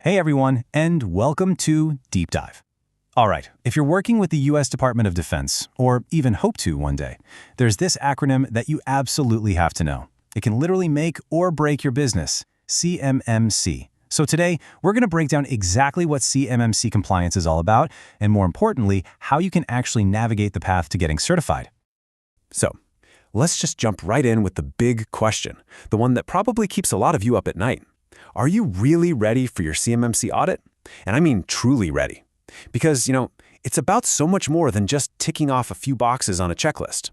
Hey everyone, and welcome to Deep Dive. All right, if you're working with the US Department of Defense, or even hope to one day, there's this acronym that you absolutely have to know. It can literally make or break your business, CMMC. So today, we're going to break down exactly what CMMC compliance is all about, and more importantly, how you can actually navigate the path to getting certified. So, let's just jump right in with the big question, the one that probably keeps a lot of you up at night. Are you really ready for your CMMC audit? And I mean truly ready. Because, it's about so much more than just ticking off a few boxes on a checklist.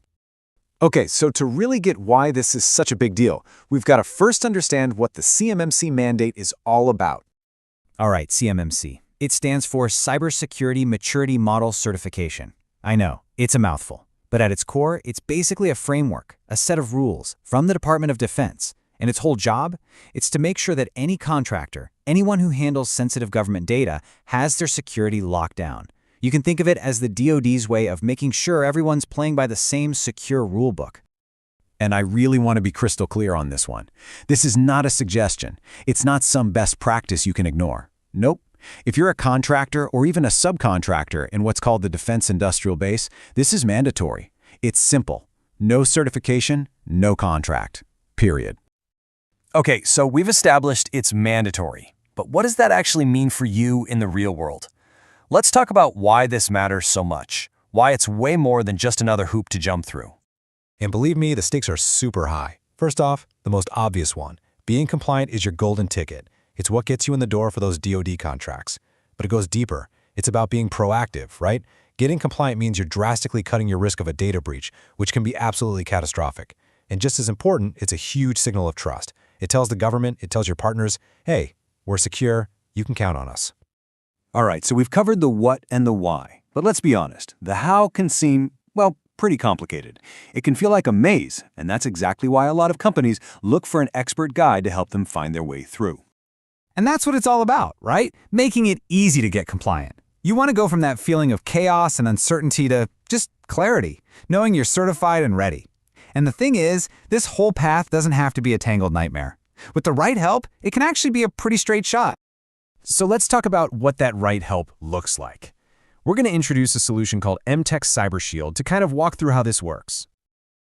Okay, so to really get why this is such a big deal, we've got to first understand what the CMMC mandate is all about. All right, CMMC. It stands for Cybersecurity Maturity Model Certification. I know, it's a mouthful. But at its core, it's basically a framework, a set of rules from the Department of Defense. And its whole job? It's to make sure that any contractor, anyone who handles sensitive government data, has their security locked down. You can think of it as the DoD's way of making sure everyone's playing by the same secure rulebook. And I really want to be crystal clear on this one. This is not a suggestion. It's not some best practice you can ignore. Nope. If you're a contractor or even a subcontractor in what's called the defense industrial base, this is mandatory. It's simple. No certification, no contract. Period. Okay, so we've established it's mandatory, but what does that actually mean for you in the real world? Let's talk about why this matters so much, why it's way more than just another hoop to jump through. And believe me, the stakes are super high. First off, the most obvious one. Being compliant is your golden ticket. It's what gets you in the door for those DoD contracts. But it goes deeper. It's about being proactive, right? Getting compliant means you're drastically cutting your risk of a data breach, which can be absolutely catastrophic. And just as important, it's a huge signal of trust. It tells the government, it tells your partners, hey, we're secure, you can count on us. All right, so we've covered the what and the why. But let's be honest, the how can seem, well, pretty complicated. It can feel like a maze, and that's exactly why a lot of companies look for an expert guide to help them find their way through. And that's what it's all about, right? Making it easy to get compliant. You want to go from that feeling of chaos and uncertainty to just clarity, knowing you're certified and ready. And the thing is, this whole path doesn't have to be a tangled nightmare. With the right help, it can actually be a pretty straight shot. So let's talk about what that right help looks like. We're going to introduce a solution called EmTech CyberShield to kind of walk through how this works.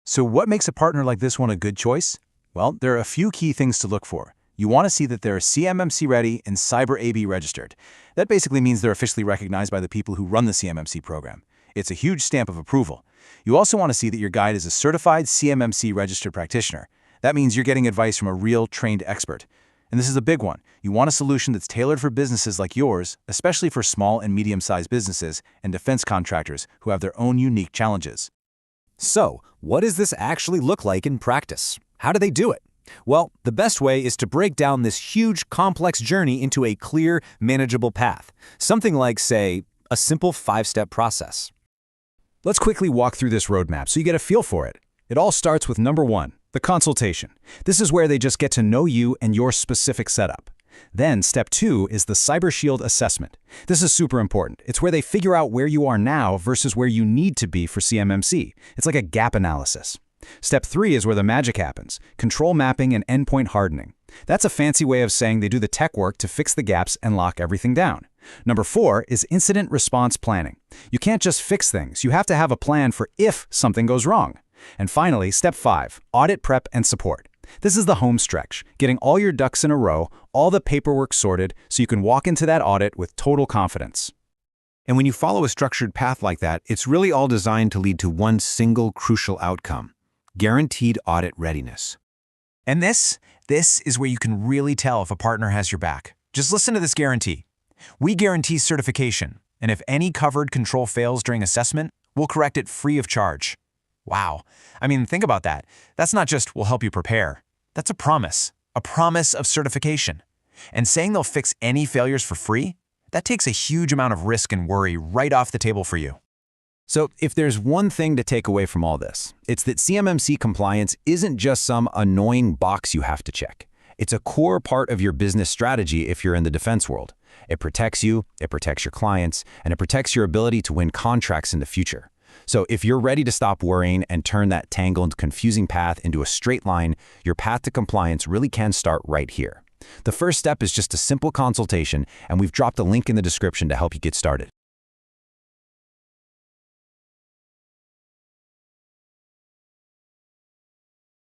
So what makes a partner like this one a good choice? Well, there are a few key things to look for. You want to see that they're CMMC ready and Cyber AB registered. That basically means they're officially recognized by the people who run the CMMC program. It's a huge stamp of approval. You also want to see that your guide is a Certified CMMC Registered Practitioner. That means you're getting advice from a real trained expert. And this is a big one. You want a solution that's tailored for businesses like yours, especially for small and medium-sized businesses and defense contractors who have their own unique challenges. So, what does this actually look like in practice? How do they do it? Well, the best way is to break down this huge, complex journey into a clear, manageable path. Something like, say, a simple 5-step process. Let's quickly walk through this roadmap so you get a feel for it. It all starts with number 1, the consultation. This is where they just get to know you and your specific setup. Then step 2 is the CyberShield assessment. This is super important. It's where they figure out where you are now versus where you need to be for CMMC. It's like a gap analysis. Step 3 is where the magic happens, control mapping and endpoint hardening. That's a fancy way of saying they do the tech work to fix the gaps and lock everything down. Number 4 is incident response planning. You can't just fix things, you have to have a plan for if something goes wrong. And finally, step 5, audit prep and support. This is the home stretch, getting all your ducks in a row, all the paperwork sorted, so you can walk into that audit with total confidence. And when you follow a structured path like that, it's really all designed to lead to one single crucial outcome: guaranteed audit readiness. And this is where you can really tell if a partner has your back. Just listen to this guarantee. We guarantee certification, and if any covered control fails during assessment, we'll correct it free of charge. Wow. I mean, think about that. That's not just we'll help you prepare. That's a promise of certification. And saying they'll fix any failures for free, that takes a huge amount of risk and worry right off the table for you. So if there's one thing to take away from all this, it's that CMMC compliance isn't just some annoying box you have to check. It's a core part of your business strategy if you're in the defense world. It protects you, it protects your clients, and it protects your ability to win contracts in the future. So if you're ready to stop worrying and turn that tangled, confusing path into a straight line, your path to compliance really can start right here. The first step is just a simple consultation, and we've dropped a link in the description to help you get started.